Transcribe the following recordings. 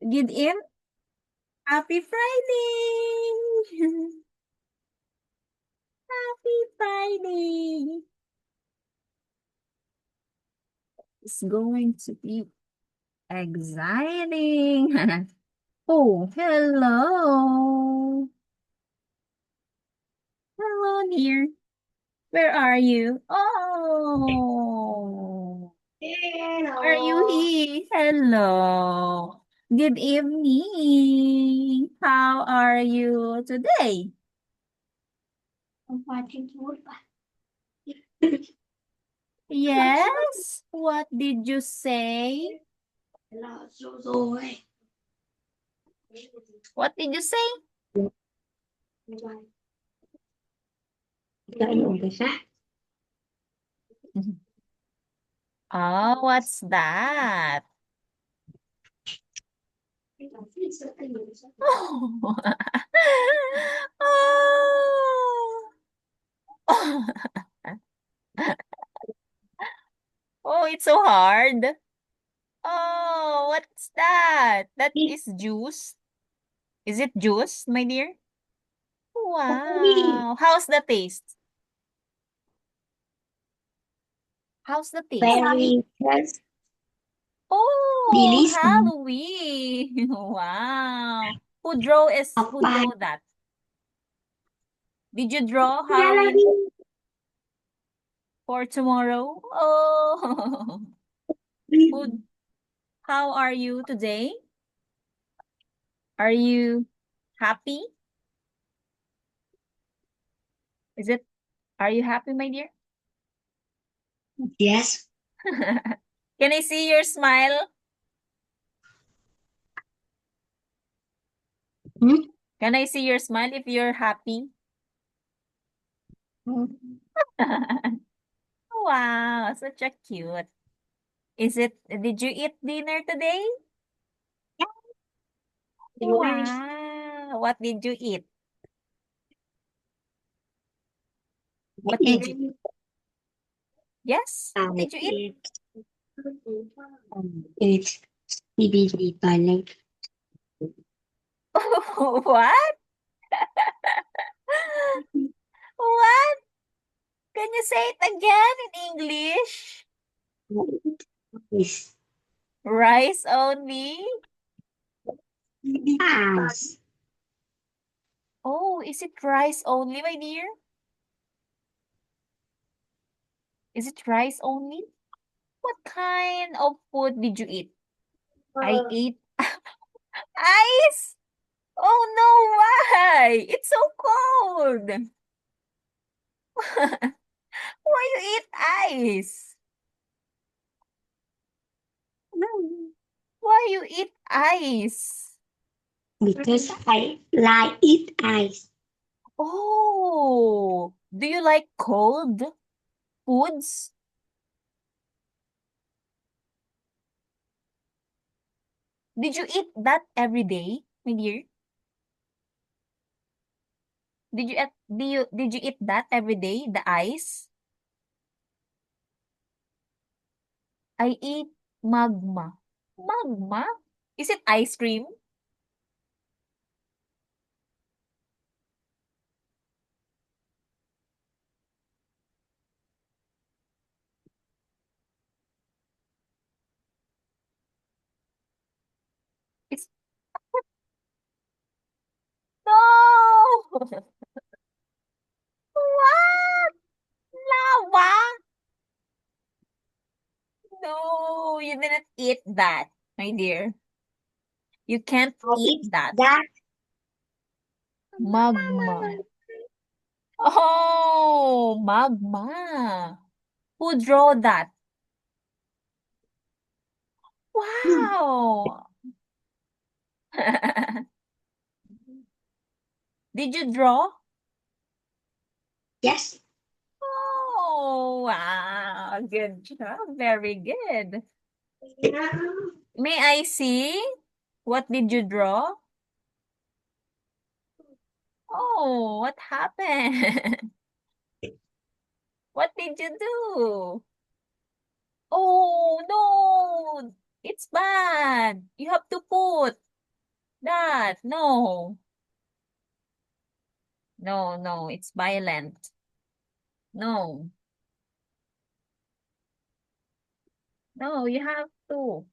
Good evening. Happy Friday. Happy Friday. It's going to be exciting. Oh, hello. Hello, dear. Where are you? Oh, are you Hello. here? Hello. Good evening. How are you today? I'm watching football. Yes. What did you say? Hello, rồi. What did you say? Cho anh uống cái khác. Oh, what's that? Oh. Oh, it's so hard. Oh, what's that? That is juice. Is it juice, my dear? Wow. How's the taste? How's the taste? Very yes, Oh, delicious. Halloween. Wow. Who Bye. draw that? Did you draw Halloween for tomorrow? Oh. Who How are you today? Are you happy? Is it Are you happy, my dear? Yes. Can I see your smile? Hmm? Can I see your smile if you're happy? Wow, such a cute. Did you eat dinner today? Yes. Wow, what did you eat? What did you? Yes, what I did you eat? eat it's CBD toilet. What? What? Can you say it again in English? Yes. Rice only? Yes. Oh, is it rice only, my dear? Is it rice only? What kind of food did you eat? I ate ice. Oh no, why? It's so cold. Why you eat ice? Why you eat ice? Because I like eat ice. Oh, do you like cold foods? Did you eat that every day, my dear? Did you eat that every day, the ice? I eat magma. Magma? Is it ice cream? It's No! What? Lava? No, you didn't eat that, my dear. You can't I eat eat that. that. Magma. Oh, magma. Who draw that? Wow. Did you draw? Yes. Oh, wow. Good job. Very good. May I see? What did you draw? Oh, what happened? What did you do? Oh, no. It's bad. You have to put. that? No. No, no, it's violent. No. No, you have to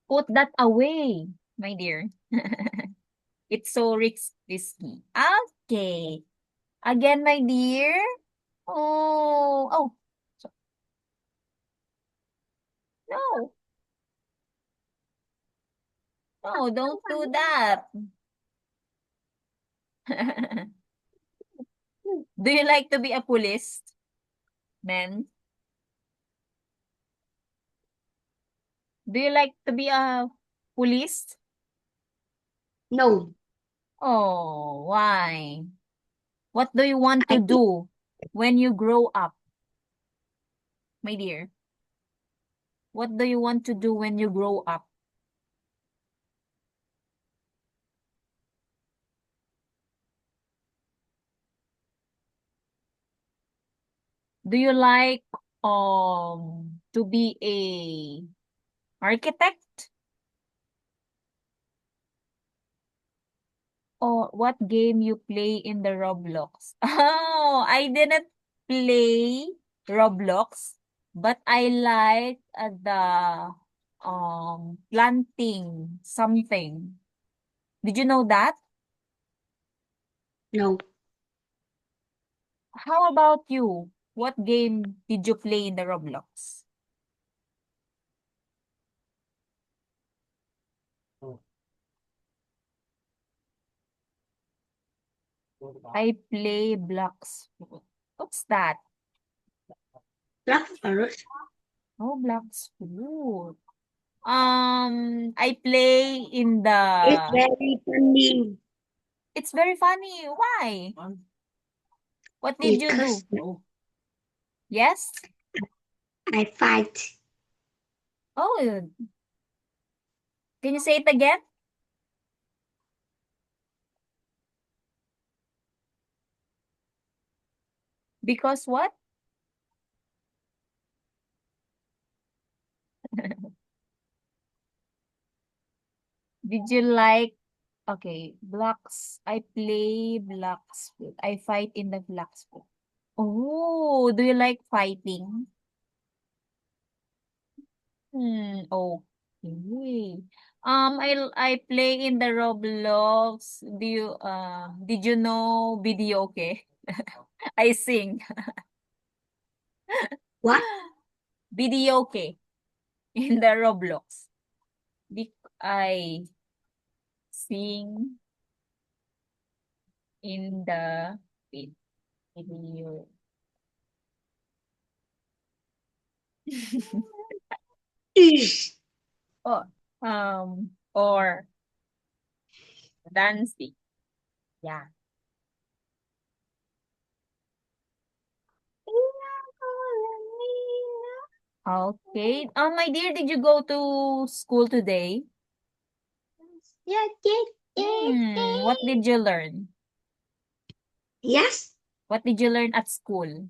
put that away, my dear. It's so risky. Okay. Again, my dear. Oh, oh. So- No, no, don't do that. Do you like to be a police, man? Do you like to be a police? No, Oh, why? What do you want to I think do when you grow up, my dear? What do you want to do when you grow up? Do you like to be a architect? Or what game you play in the Roblox? Oh, I didn't play Roblox, but I like the planting something. Did you know that? no. How about you? What game did you play in the Roblox? I play Blocks. What's that? Black Forest Oh, Blocks Fruit. I play in is the. very funny It's very funny. Why? What did you because do? Yes? I fight. Oh, can you say it again? Because what? Did you like? Okay, blocks. I play blocks. I fight in the blocks. Oh, do you like fighting? Okay. I play in the Roblox. Did you know video okay? I sing. What? Video okay in the Roblox. I sing in the video. Is Oh, or dancing. Yeah. Okay. My dear, did you go to school today? yes, yes, yes, What yes. did you learn? Yes, What did you learn at school?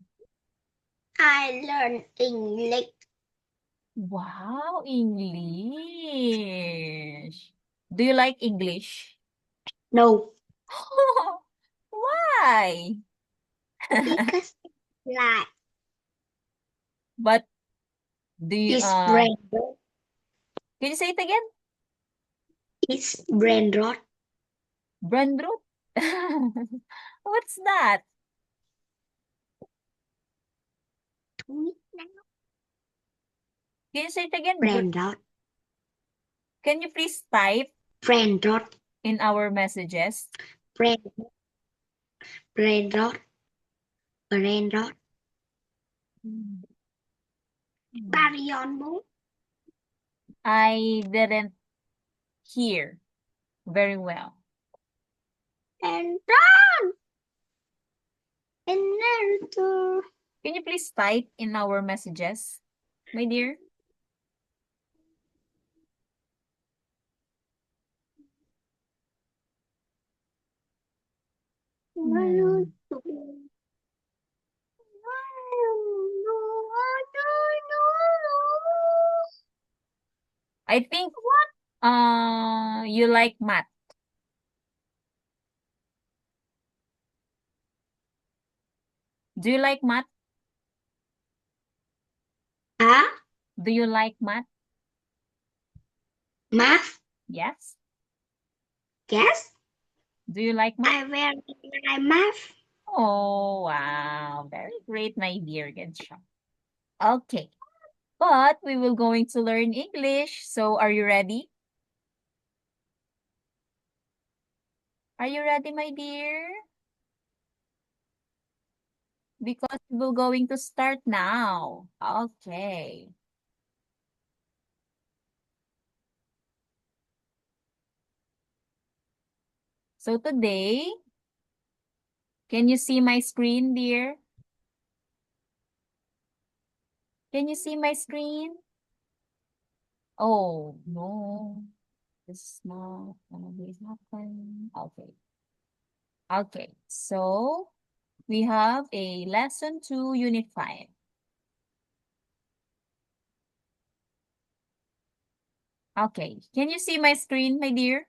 I learned English. Wow, English. Do you like English? No, Why? because like But do you it's brain rot. can you say it again? It's brain rot. Brandroot? What's that? Can you say it again? Brain rot. Can you please type Brain rot. in our messages? Brain, brain rot. Brain rot. Mm. Carry on, move. I didn't hear very well. And run. And Naruto. Can you please type in our messages, my dear? Hmm. Naruto. I think What? You like math? Do you like math? Huh? Do you like math? Math? Yes. Yes. Do you like math? I very like math. Oh, wow. Very great, my dear. Good job. Okay. But we will going to learn English. So are you ready? Are you ready, my dear? Because we're going to start now. Okay. So today, can you see my screen, dear? Can you see my screen? Oh, no. This is not gonna be happen. Okay. Okay. So we have a lesson 2, unit 5. Okay. Can you see my screen, my dear?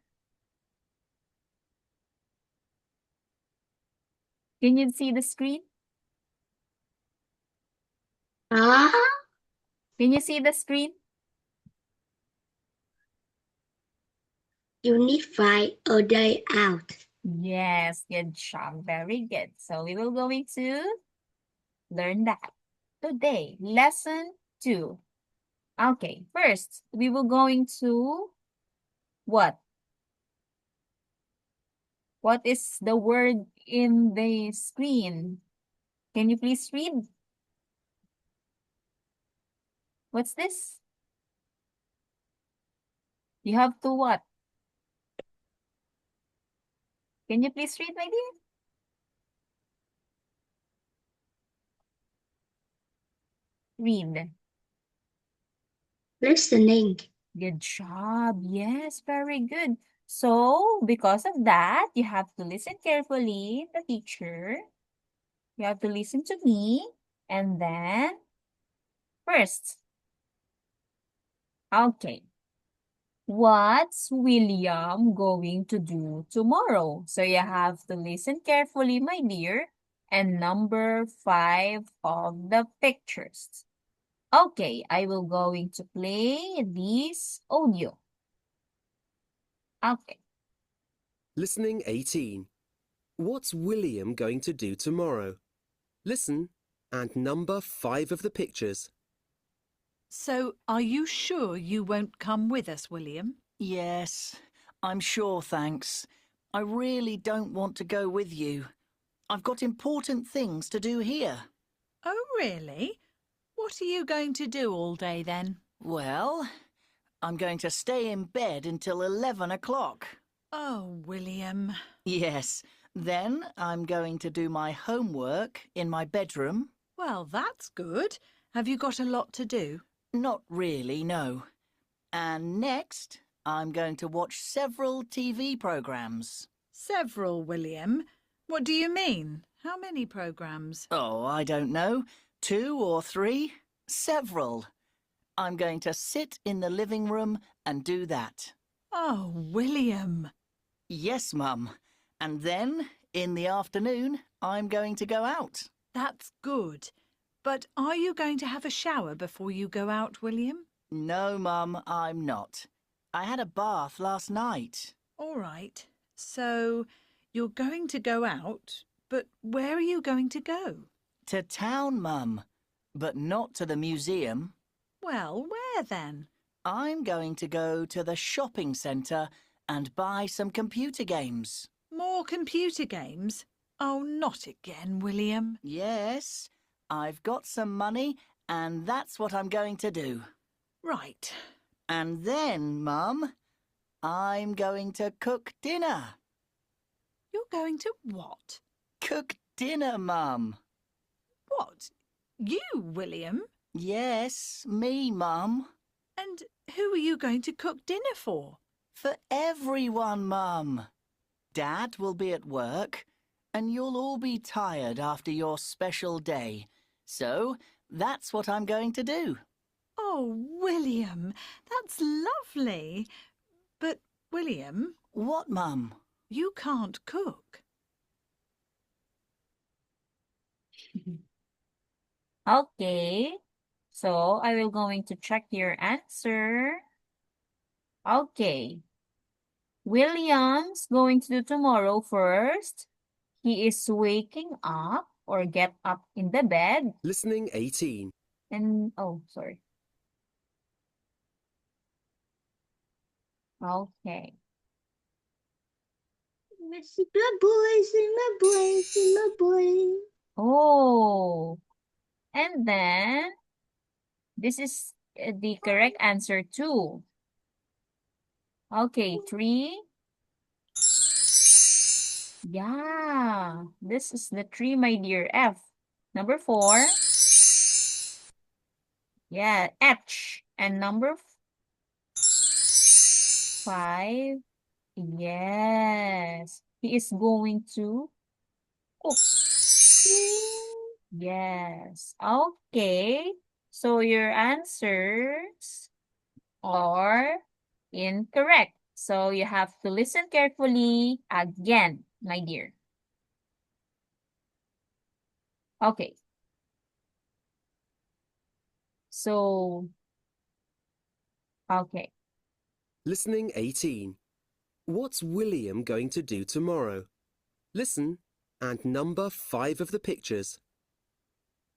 Can you see the screen? Ah, Can you see the screen? you need find a day out. Yes, good job. Very good. So we will going to learn that today. Lesson 2. Okay, first, we will going to what? What is the word in the screen? Can you please read? What's this? You have to what? Can you please read, my dear? Read. Listening. Good job. Yes, very good. So, because of that, you have to listen carefully, the teacher. You have to listen to me. And then, first, okay. What's William going to do tomorrow? So you have to listen carefully, my dear. And number 5 of the pictures. Okay, I will going to play this audio. Okay. Listening 18. What's William going to do tomorrow? Listen and number 5 of the pictures. So, are you sure you won't come with us, William? Yes, I'm sure, thanks. I really don't want to go with you. I've got important things to do here. Oh, really? What are you going to do all day then? Well, I'm going to stay in bed until 11 o'clock. Oh, William. Yes, then I'm going to do my homework in my bedroom. Well, that's good. Have you got a lot to do? Not really, no. And next, I'm going to watch several TV programs. Several, William. What do you mean? How many programs? Oh, I don't know. 2 or 3? Several. I'm going to sit in the living room and do that. Oh, William. Yes, Mum. And then, in the afternoon, I'm going to go out. That's good. But are you going to have a shower before you go out, William? No, Mum, I'm not. I had a bath last night. All right. So, you're going to go out, but where are you going to go? To town, Mum. But not to the museum. Well, where then? I'm going to go to the shopping centre and buy some computer games. More computer games? Oh, not again, William. Yes, I've got some money and that's what I'm going to do. Right. And then, Mum, I'm going to cook dinner. You're going to what? Cook dinner, Mum. What? You, William? Yes, me, Mum. And who are you going to cook dinner for? For everyone, Mum. Dad will be at work, and you'll all be tired after your special day. So that's what I'm going to do. Oh, William, that's lovely. But, William, What, Mum? you can't cook. Okay. So I will going to check your answer. Okay. William's going to do tomorrow first. He is waking up or get up in the bed Listening 18. and oh, sorry. Okay. See my boy, see my boy, see my boy. Oh, and then this is the correct answer too. Okay, 3. Yeah, this is the 3, my dear. F. Number 4. Yeah, H. And number 5. Yes. He is going to cook. Yes. Okay. So your answers are incorrect. So you have to listen carefully again, my dear. Okay. So, okay. Listening 18. What's William going to do tomorrow? Listen and number 5 of the pictures.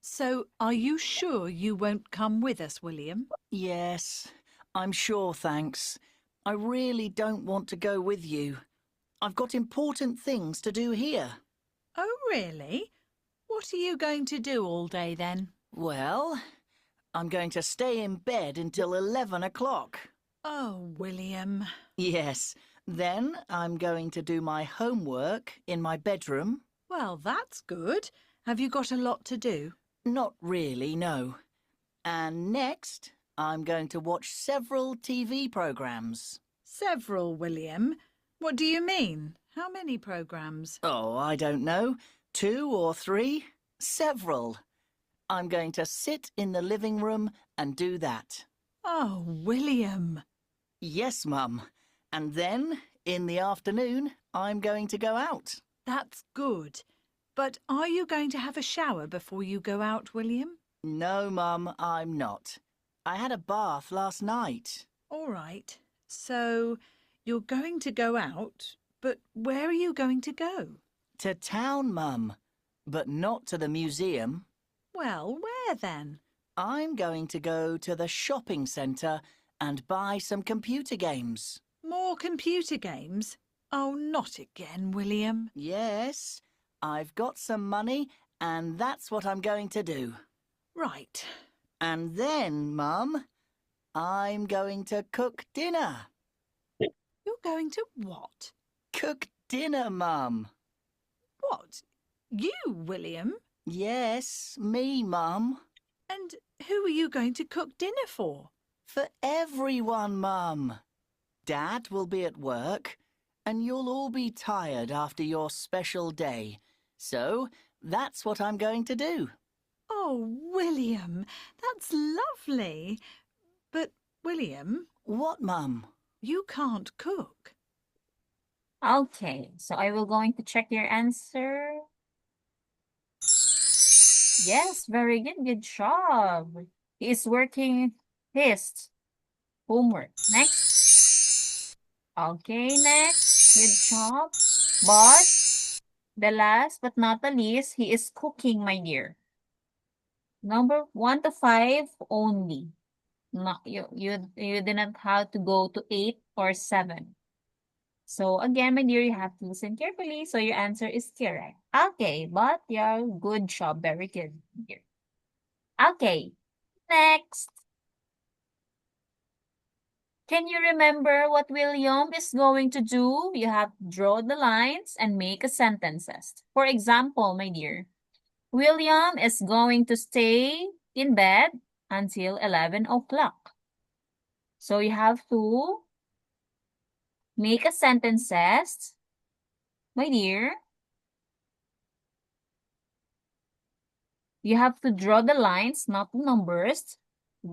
So, are you sure you won't come with us, William? Yes, I'm sure, thanks. I really don't want to go with you. I've got important things to do here. Oh, really? What are you going to do all day then? Well, I'm going to stay in bed until 11 o'clock. Oh, William. Yes, then I'm going to do my homework in my bedroom. Well, that's good. Have you got a lot to do? Not really, no. And next, I'm going to watch several TV programs. Several, William. What do you mean? How many programs? Oh, I don't know. 2 or 3? Several. I'm going to sit in the living room and do that. Oh, William. Yes, Mum. And then, in the afternoon, I'm going to go out. That's good. But are you going to have a shower before you go out, William? No, Mum, I'm not. I had a bath last night. All right. So you're going to go out, but where are you going to go? To town, Mum, but not to the museum. Well, where then? I'm going to go to the shopping centre and buy some computer games. More computer games? Oh, not again, William. Yes, I've got some money and that's what I'm going to do. Right. And then, Mum, I'm going to cook dinner. You're going to what? Cook dinner, Mum. What? You, William? Yes, me, Mum. And who are you going to cook dinner for? For everyone, Mum. Dad will be at work, and you'll all be tired after your special day. So that's what I'm going to do. Oh, William, that's lovely. But, William, What, Mum? you can't cook. Okay, so I will going to check your answer. Yes, very good. Good job. He is working his homework. Next. Okay, next. Good job. But the last but not the least, he is cooking, my dear. Number 1 to 5 only. Not you did not have to go to 8 or 7. So again, my dear, you have to listen carefully. So your answer is correct. Okay, but yeah, good job. Very good, dear. Okay, next. Can you remember what William is going to do? You have to draw the lines and make a sentences. For example, my dear, William is going to stay in bed until 11 o'clock. So you have to make a sentences, my dear. You have to draw the lines, not the numbers.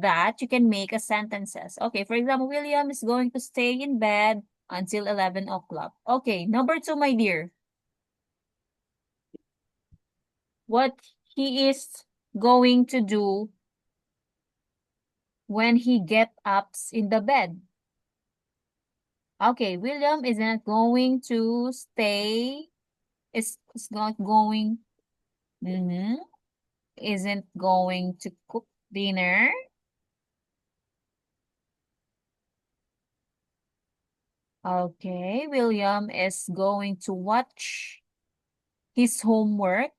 that, you can make a sentences. Okay, for example, William is going to stay in bed until 11 o'clock. Okay, number 2, my dear. What he is going to do when he get up in the bed. Okay, William isn't going to stay, is not going, isn't going to cook dinner. Okay, William is going to watch his homework,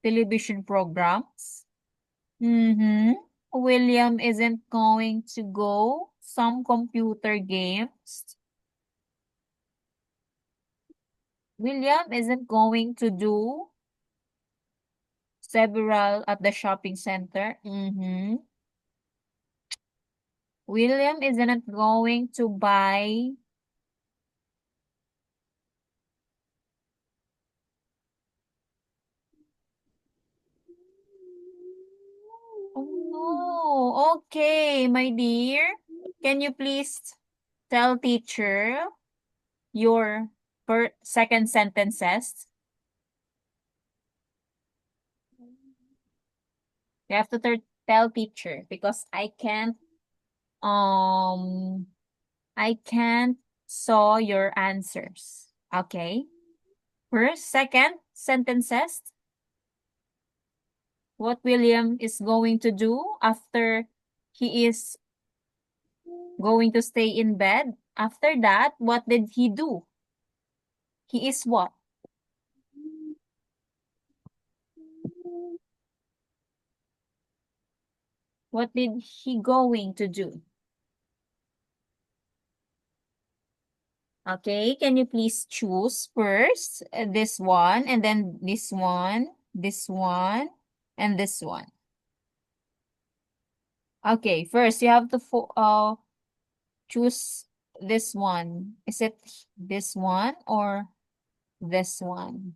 television programs. William isn't going to go some computer games. William isn't going to do several at the shopping center. William isn't going to buy Oh no. Okay, my dear. Can you please tell teacher your second sentences? You have to tell teacher because I can't saw your answers. Okay. First, second sentences. What William is going to do after he is going to stay in bed. After that, what did he do? He is what? What did he going to do? Okay, can you please choose first this one and then this one, and this one. Okay, first you have to choose this one. Is it this one or this one?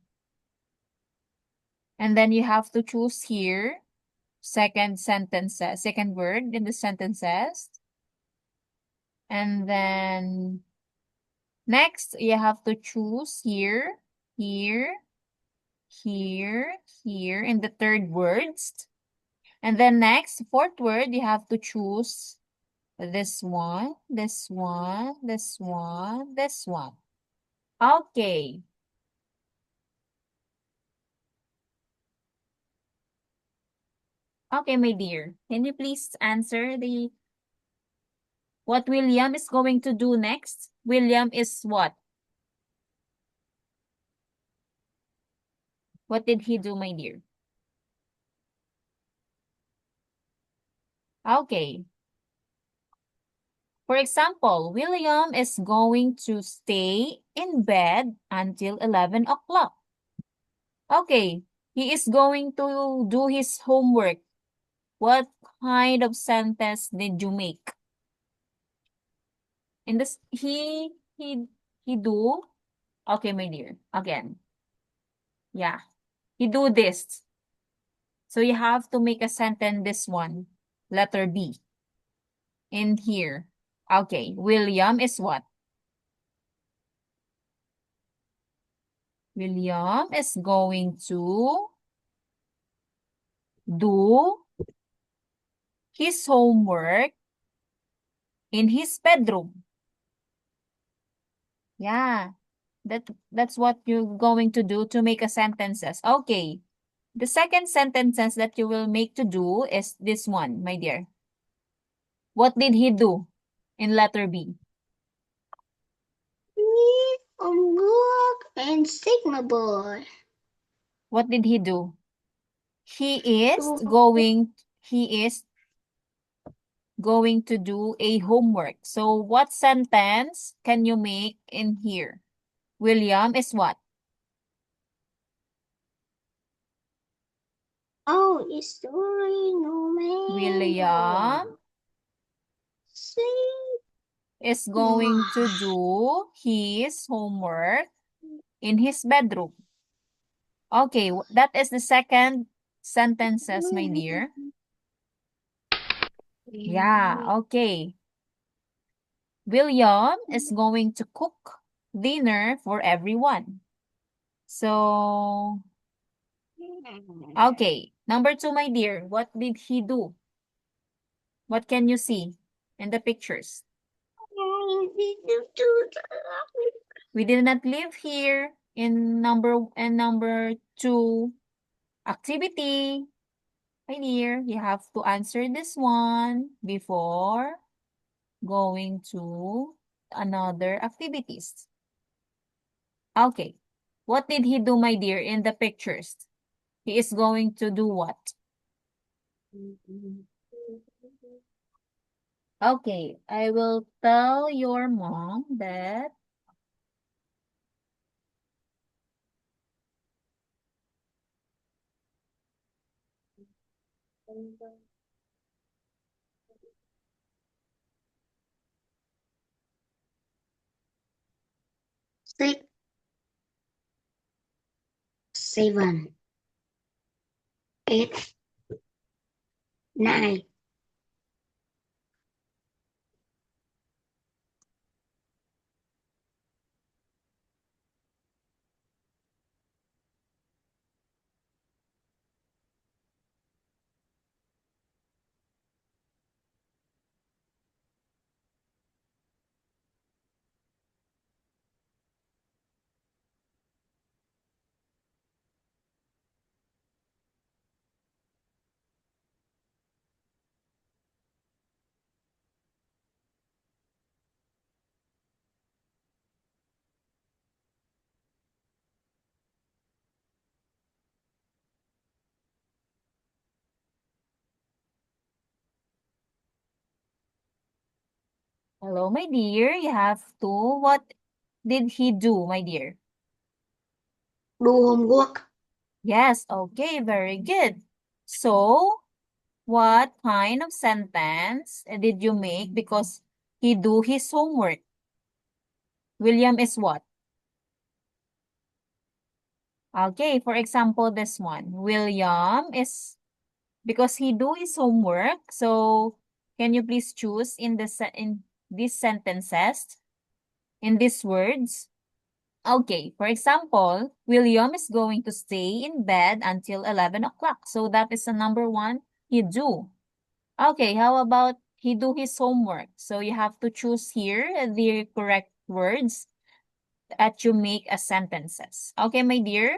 And then you have to choose here second sentences, second word in the sentences. And then next you have to choose here, here, here, here in the third words. And then next, fourth word, you have to choose this one, this one, this one, this one. Okay. Okay, my dear. Can you please answer what William is going to do next? William is what? What did he do, my dear? Okay. For example, William is going to stay in bed until 11 o'clock. Okay, he is going to do his homework. What kind of sentence did you make? In this, he do. Okay, my dear. Again. Yeah. He do this. So you have to make a sentence this one. Letter B. In here. Okay. William is what? William is going to do his homework in his bedroom. Yeah. That's what you're going to do to make a sentences. Okay. The second sentences that you will make to do is this one, my dear. What did he do in letter B? Read homework and Sigma board. What did he do? He is Do- going to do a homework. So what sentence can you make in here? William is what? Oh, it's doing no man. William is going to do his homework in his bedroom. Okay, that is the second sentences, my dear. Yeah, okay. William is going to cook dinner for everyone. So, okay. Number 2, my dear, what did he do? What can you see in the pictures? We did not live here in number 2 activity. My dear, you have to answer this one before going to another activities. Okay. What did he do, my dear, in the pictures? He is going to do what? Okay, I will tell your mom that Six, seven, eight, nine. hello, my dear. You have to. What did he do, my dear? Do homework. Yes, okay, very good. So, what kind of sentence did you make because he do his homework? William is what? Okay, for example, this one. William is because he do his homework. So, can you please choose in in these sentences, in these words? Okay, for example, William is going to stay in bed until 11 o'clock. So that is the number 1, he do. Okay, how about he do his homework? So you have to choose here the correct words that you make as sentences. Okay, my dear?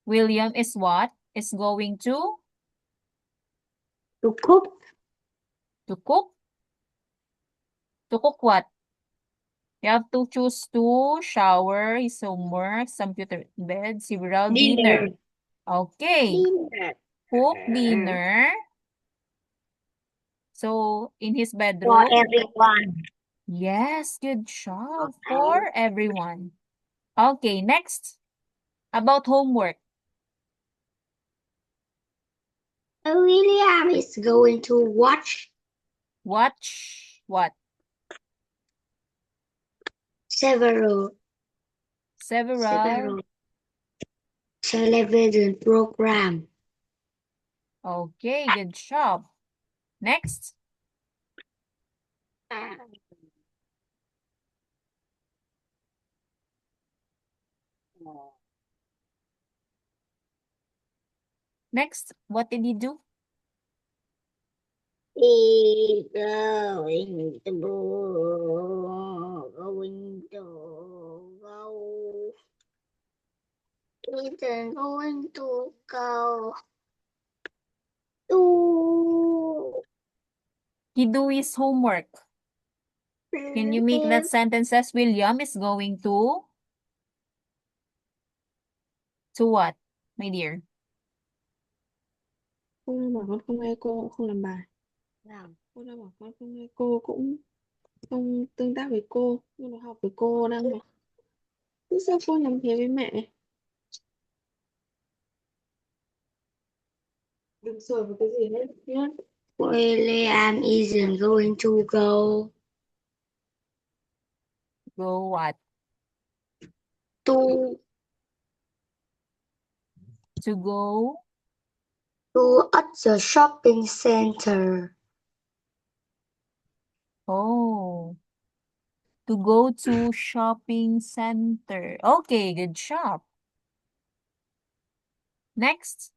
William is what? Is going To cook. to cook? To cook what? You have to choose to shower, his homework, computer, bed, several dinner. Dinner. Okay, Dinner. cook dinner. So, in his For bedroom? everyone. Yes, good job for everyone. Okay, next. About homework. William is going to watch Watch what? several Several. television program. Okay, good job. Next. Next, what did he do? He's going to go. He's going to go to He do his homework. Can you make that sentence as William is going to what, my dear? Cô đang bảo con không nghe cô cũng không làm bài. làm Cô đang bảo con không nghe cô cũng không tương tác với cô. Nhưng mà học với cô đang bảo "Thế sao cô làm thế với mẹ?" Đừng sửa vào cái gì hết nhá. William isn't going to go Go what? to To go to at the shopping center. Oh, to go to shopping center. Okay, good job. Next,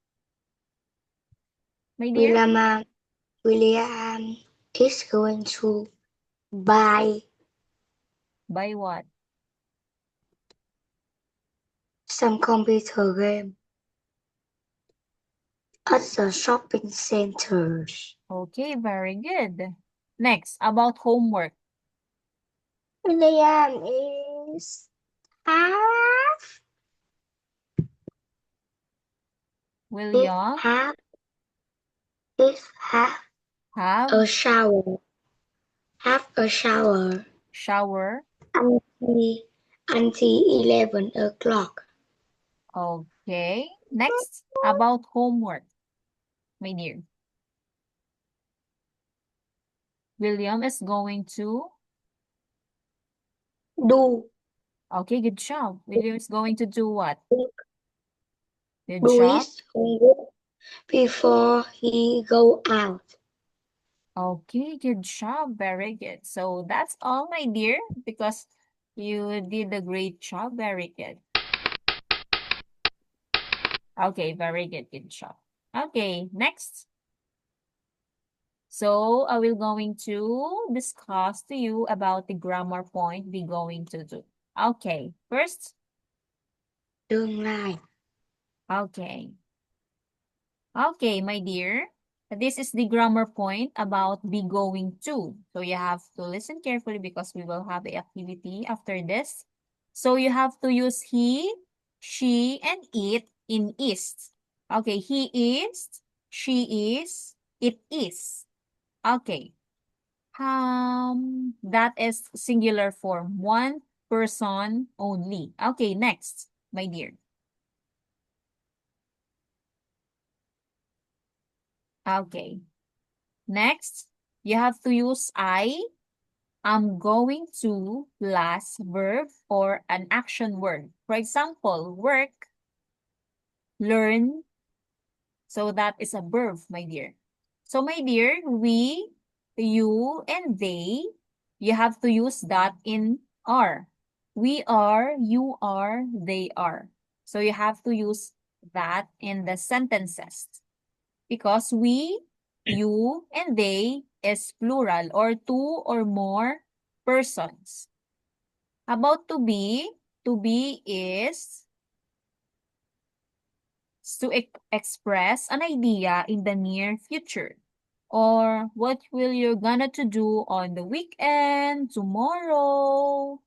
my dear. William is going to buy Buy what? some computer game at the shopping centers. Okay, very good. Next, about homework. William is William have have a shower. Have a shower shower. until 11 o'clock. Okay. Next, about homework, my dear. William is going to. Do Okay, good job. William is going to do what? Good do job. his homework before he go out. Okay, good job. Very good. So that's all, my dear, because you did a great job. Very good. Okay, very good. Good job. Okay, next. So I will going to discuss to you about the grammar point we're going to do. Okay, first, Tương lai. okay. Okay, my dear. This is the grammar point about be going to. So you have to listen carefully because we will have the activity after this. So you have to use he, she, and it in is. Okay, he is, she is, it is. Okay. That is singular form. One person only. Okay, next, my dear. Okay. Next, you have to use I'm going to plus verb or an action word. For example, work, learn. So that is a verb, my dear. So my dear, we, you, and they, you have to use that in are. We are, you are, they are. So you have to use that in the sentences. Because we, you, and they is plural or two or more persons. About to be is to express an idea in the near future. Or what will you gonna to do on the weekend, tomorrow?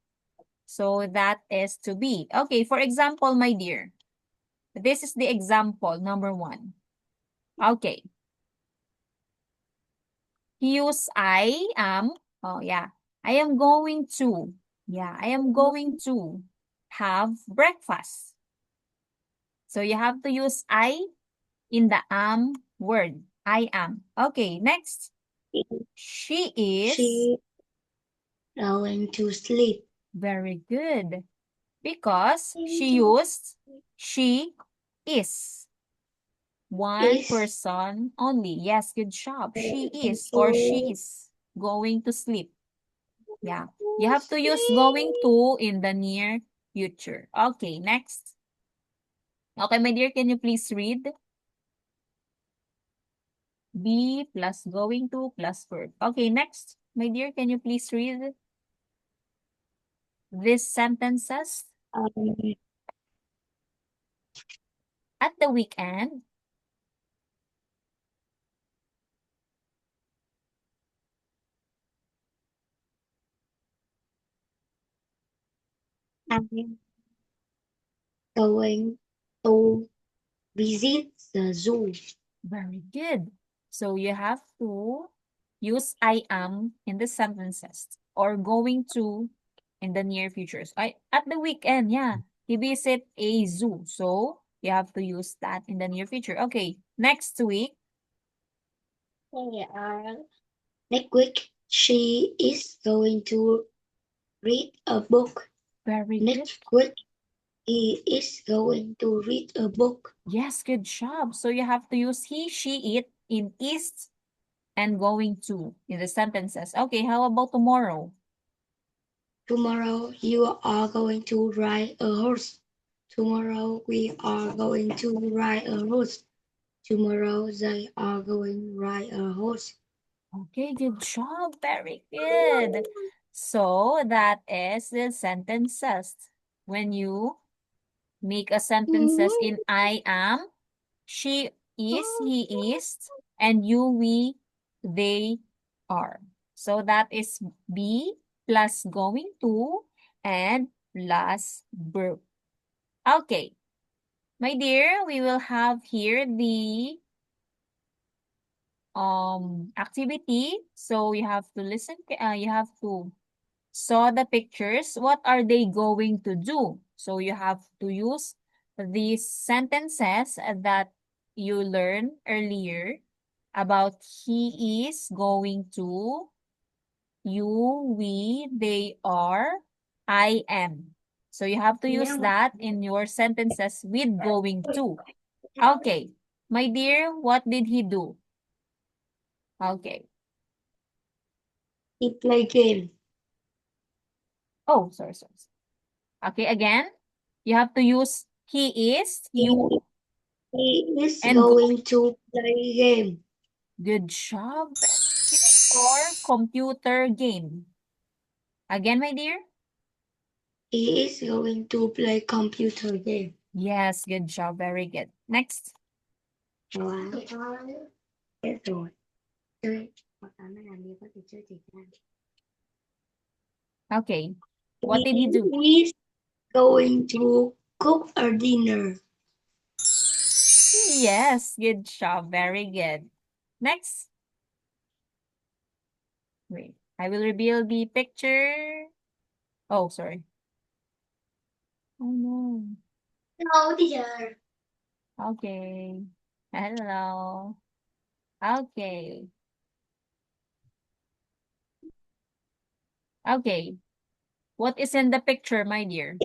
So that is to be. Okay, for example, my dear. This is the example, number 1. Okay. Use I am. Oh, yeah. I am going to. Yeah, I am going to have breakfast. So you have to use I in the am word. I am. Okay, next. She is. She going to sleep. Very good. Because she used she is. One Is person only. Yes, good job. She is or she is going to sleep. Yeah. You have to use going to in the near future. Okay, next. Okay, my dear, can you please read? Be plus going to plus verb. Okay, next. My dear, can you please read these sentences? At the weekend, I'm going to visit the zoo. very good. So you have to use I am in the sentences or going to in the near future. So at the weekend, yeah, he visit a zoo. So you have to use that in the near future. Okay, next week. Next week, she is going to read a book. Very good. Next week, He is going to read a book. Yes, good job. So you have to use he, she, it in is and going to in the sentences. Okay, how about tomorrow? Tomorrow you are going to ride a horse. Tomorrow we are going to ride a horse. Tomorrow they are going to ride a horse. Okay, good job. Very good. So that is the sentences. When you make a sentences in I am, she is, he is, and you, we, they are. So that is be plus going to and plus verb. Okay. My dear, we will have here the activity. So you have to listen, you have to saw the pictures. What are they going to do? So you have to use these sentences that you learned earlier about he is going to, you, we, they are, I am. So you have to use that in your sentences with going to. Okay. My dear, what did he do? Okay. He play game. Oh, sorry. Okay, again, you have to use he is, you, He is and go. going to play game. Good job. Or computer game. Again, my dear. He is going to play computer game. Yes, good job. Very good. Next. Wow. Chết rồi. Chơi. Hoặc là nó làm gì có thể chơi thể thao. Okay. What did he do? He is going to cook a dinner. Yes, good job. Very good. Next. Wait, I will reveal the picture. Oh, sorry. Oh, no. Hello, teacher. Okay. Hello. Okay. Okay. What is in the picture, my dear?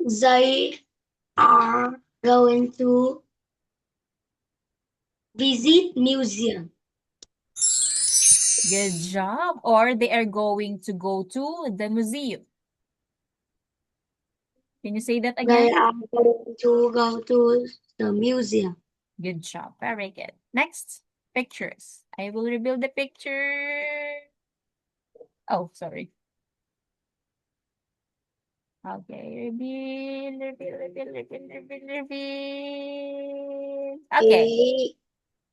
They are going to visit museum. Good job. Or they are going to go to the museum. Can you say that They again? are going to go to the museum. Good job. Very good. Next, pictures. I will reveal the picture. Oh, sorry. Okay, reveal. Okay.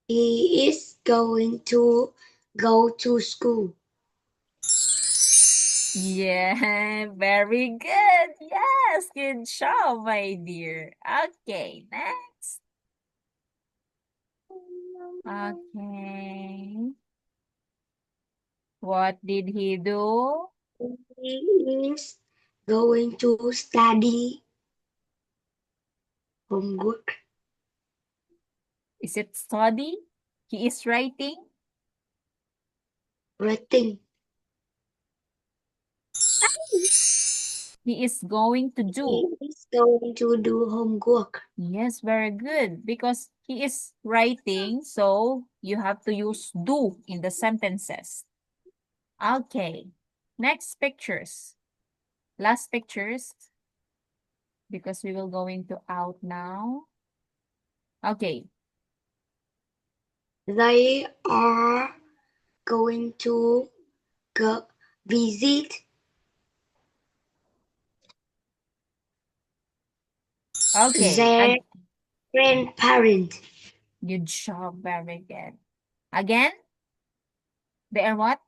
He is going to go to school. Yeah, very good. Yes, good job, my dear. Okay, next. Okay. What did he do? He is going to study homework. Is it study? He is writing? Writing. He is going to do. He is going to do homework. Yes, very good. Because he is writing, so you have to use do in the sentences. Okay. Next pictures. Last pictures. Because we will going to out now. Okay. They are going to go visit Okay. their grandparents. Good job. Very good. Again? They are what?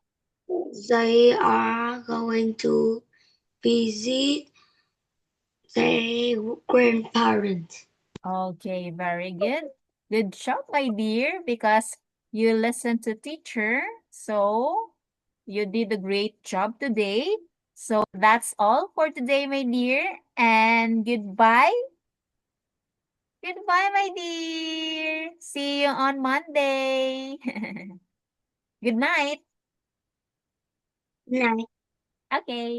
They are going to visit their grandparents. Okay, very good. Good job, my dear, because you listened to teacher. So you did a great job today. So that's all for today, my dear. And goodbye. Goodbye, my dear. See you on Monday. Good night. Night. Okay.